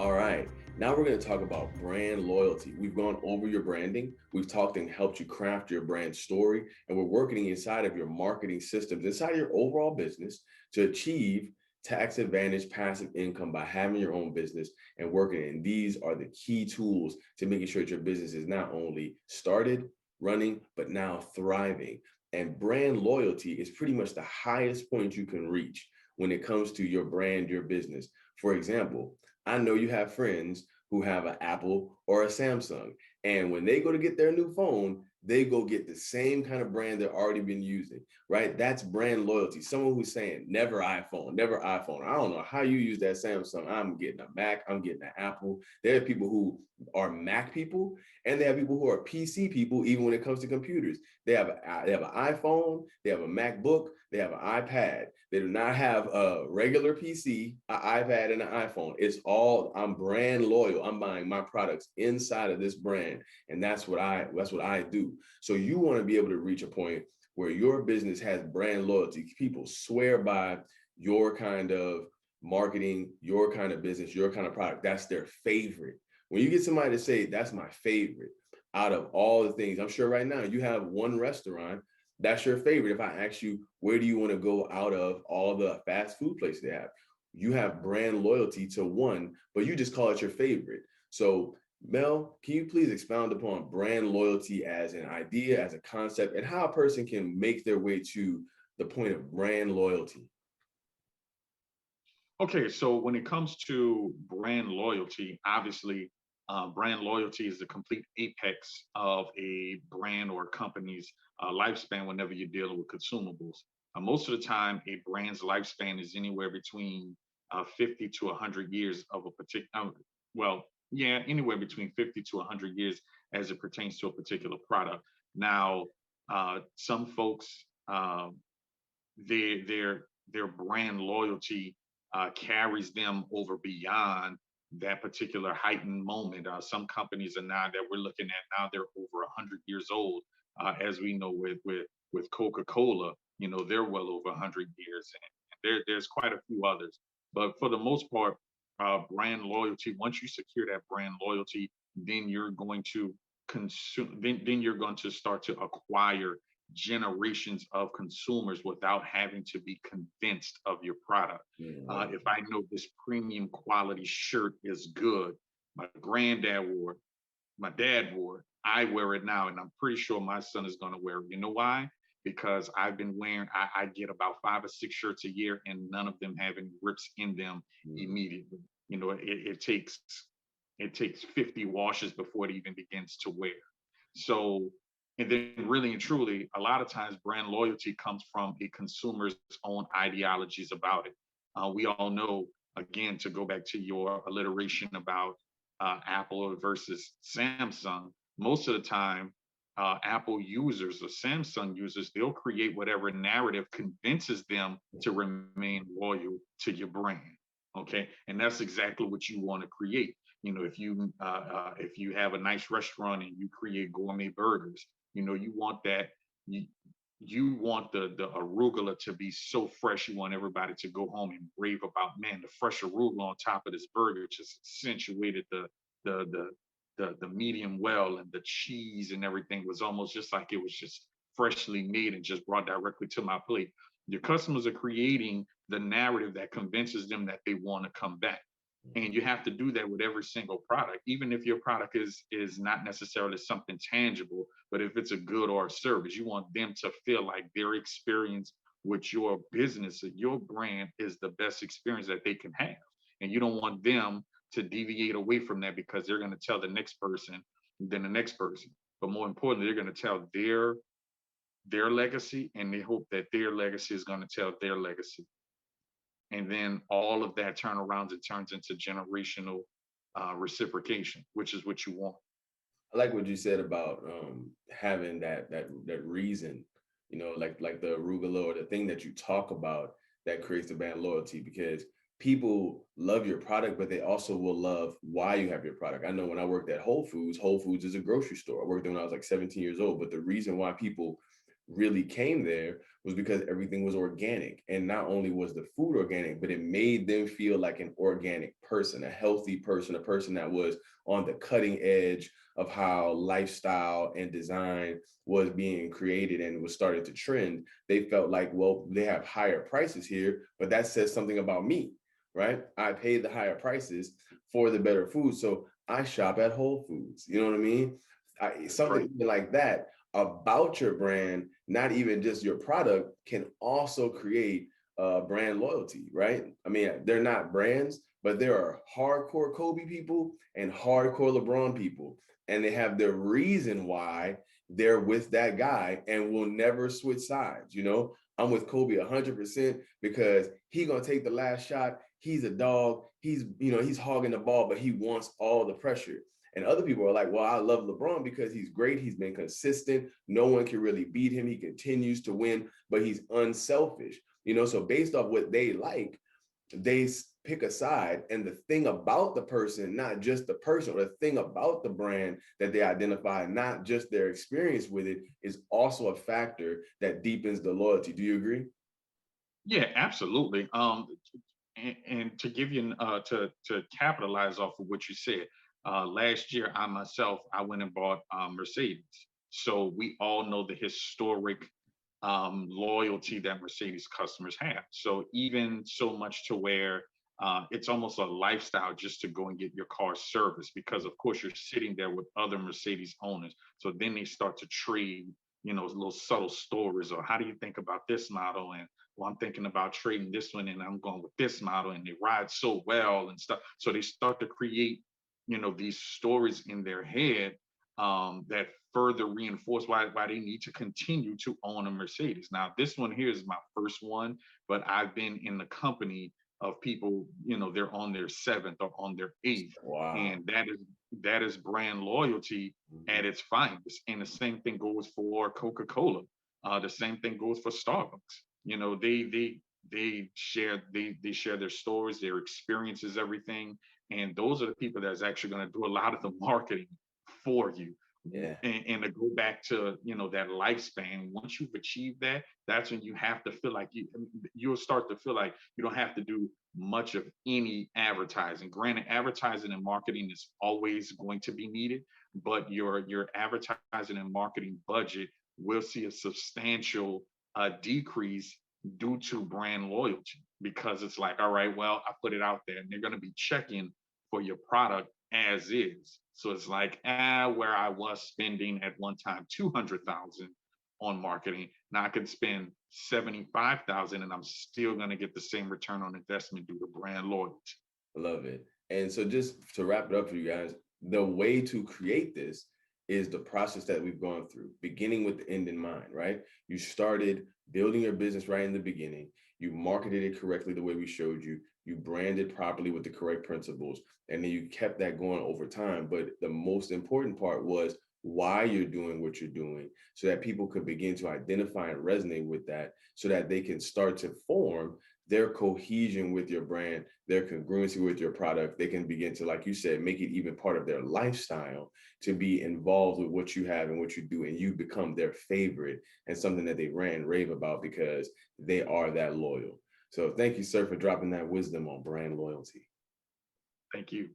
All right. Now we're going to talk about brand loyalty. We've gone over your branding. We've talked and helped you craft your brand story. And we're working inside of your marketing systems, inside of your overall business to achieve tax advantage passive income by having your own business and working. And these are the key tools to making sure that your business is not only started, running, but now thriving. And brand loyalty is pretty much the highest point you can reach when it comes to your brand, your business. For example, I know you have friends who have an Apple or a Samsung, and when they go to get their new phone, they go get the same kind of brand they've already been using, right? That's brand loyalty. Someone who's saying, never iPhone, never iPhone. I don't know how you use that Samsung. I'm getting a Mac, I'm getting an Apple. There are people who are Mac people, and they have people who are PC people, even when it comes to computers. They have an iPhone, they have a MacBook, they have an iPad. They do not have a regular PC, an iPad, and an iPhone. It's all, I'm brand loyal. I'm buying my products inside of this brand, and that's what I do. So you want to be able to reach a point where your business has brand loyalty. People swear by your kind of marketing, your kind of business, your kind of product. That's their favorite. When you get somebody to say, that's my favorite, out of all the things, I'm sure right now you have one restaurant that's your favorite. If I ask you, where do you want to go out of all the fast food places they have? You have brand loyalty to one, but you just call it your favorite. So Mel, can you please expound upon brand loyalty as an idea, as a concept, and how a person can make their way to the point of brand loyalty? Okay, so when it comes to brand loyalty, obviously, brand loyalty is the complete apex of a brand or company's lifespan whenever you're dealing with consumables. Most of the time, a brand's lifespan is anywhere between 50 to 100 years of a particular, well, yeah, anywhere between 50 to 100 years as it pertains to a particular product. Now, some folks, their brand loyalty carries them over beyond that particular heightened moment. Some companies are now that we're looking at now they're over 100 years old, as we know with Coca-Cola. You know they're well over 100 years, and there's quite a few others. But for the most part, brand loyalty. Once you secure that brand loyalty, then you're going to consume. Then you're going to start to acquire generations of consumers without having to be convinced of your product. Mm-hmm. If I know this premium quality shirt is good, my granddad wore it, my dad wore it, I wear it now, and I'm pretty sure my son is going to wear it. You know why? Because I've been wearing, I get about 5 or 6 shirts a year, and none of them have any rips in them immediately. You know, it takes 50 washes before it even begins to wear. So, and then really and truly, a lot of times brand loyalty comes from a consumer's own ideologies about it. We all know, again, to go back to your alliteration about Apple versus Samsung, most of the time, Apple users or Samsung users, they'll create whatever narrative convinces them to remain loyal to your brand. Okay, and that's exactly what you want to create. You know, if you have a nice restaurant and you create gourmet burgers, you know, you want that. You want the arugula to be so fresh. You want everybody to go home and rave about, man, the fresh arugula on top of this burger just accentuated the the the medium well, and the cheese and everything was almost just like it was just freshly made and just brought directly to my plate. Your customers are creating the narrative that convinces them that they want to come back, and you have to do that with every single product, even if your product is not necessarily something tangible, but if it's a good or a service, you want them to feel like their experience with your business, your brand, is the best experience that they can have, and you don't want them to deviate away from that because they're going to tell the next person, then the next person. But more importantly, they're going to tell their legacy, and they hope that their legacy is going to tell their legacy, and then all of that turnarounds, it turns into generational reciprocation, which is what you want. I like what you said about having that reason, like the arugula or the thing that you talk about that creates the brand loyalty, because people love your product, but they also will love why you have your product. I know when I worked at Whole Foods is a grocery store. I worked there when I was like 17 years old, but the reason why people really came there was because everything was organic. And not only was the food organic, but it made them feel like an organic person, a healthy person, a person that was on the cutting edge of how lifestyle and design was being created and was started to trend. They felt like, well, they have higher prices here, but that says something about me, right? I paid the higher prices for the better food. So I shop at Whole Foods. You know what I mean? That's Something right. like that about your brand, not even just your product, can also create brand loyalty, right? I mean, they're not brands, but there are hardcore Kobe people and hardcore LeBron people, and they have their reason why they're with that guy and will never switch sides. You know, I'm with Kobe 100% because he gonna take the last shot. He's a dog. He's hogging the ball, but he wants all the pressure. And other people are like, well, I love LeBron because he's great. He's been consistent. No one can really beat him. He continues to win, but he's unselfish. So based off what they like, they pick a side. And the thing about the person, not just the person, or the thing about the brand that they identify, not just their experience with it, is also a factor that deepens the loyalty. Do you agree? Yeah, absolutely. And to give you to capitalize off of what you said, last year I went and bought Mercedes. So we all know the historic loyalty that Mercedes customers have. So even so much to where it's almost a lifestyle just to go and get your car serviced, because of course you're sitting there with other Mercedes owners. So then they start to trade, little subtle stories, or how do you think about this model? And well, I'm thinking about trading this one and I'm going with this model, and they ride so well and stuff. So they start to create, these stories in their head that further reinforce why they need to continue to own a Mercedes. Now, this one here is my first one, but I've been in the company of people, they're on their seventh or on their eighth, Wow. and that is brand loyalty Mhm. at its finest. And the same thing goes for Coca-Cola. The same thing goes for Starbucks. They share their stories, their experiences, everything, and those are the people that's actually going to do a lot of the marketing for you. Yeah. And to go back to that lifespan, once you've achieved that, that's when you have to feel like you'll start to feel like you don't have to do much of any advertising. Granted, advertising and marketing is always going to be needed, but your advertising and marketing budget will see a substantial decrease due to brand loyalty, because it's like, all right, well, I put it out there and they're going to be checking for your product as is. So it's like, where I was spending at one time 200,000 on marketing, now I can spend 75,000 and I'm still going to get the same return on investment due to brand loyalty. Love it. And so just to wrap it up for you guys, the way to create this is the process that we've gone through, beginning with the end in mind, right? You started building your business right in the beginning. You marketed it correctly the way we showed you. You branded properly with the correct principles. And then you kept that going over time. But the most important part was why you're doing what you're doing, so that people could begin to identify and resonate with that, so that they can start to form their cohesion with your brand, their congruency with your product. They can begin to, like you said, make it even part of their lifestyle, to be involved with what you have and what you do. And you become their favorite and something that they rant and rave about because they are that loyal. So thank you, sir, for dropping that wisdom on brand loyalty. Thank you.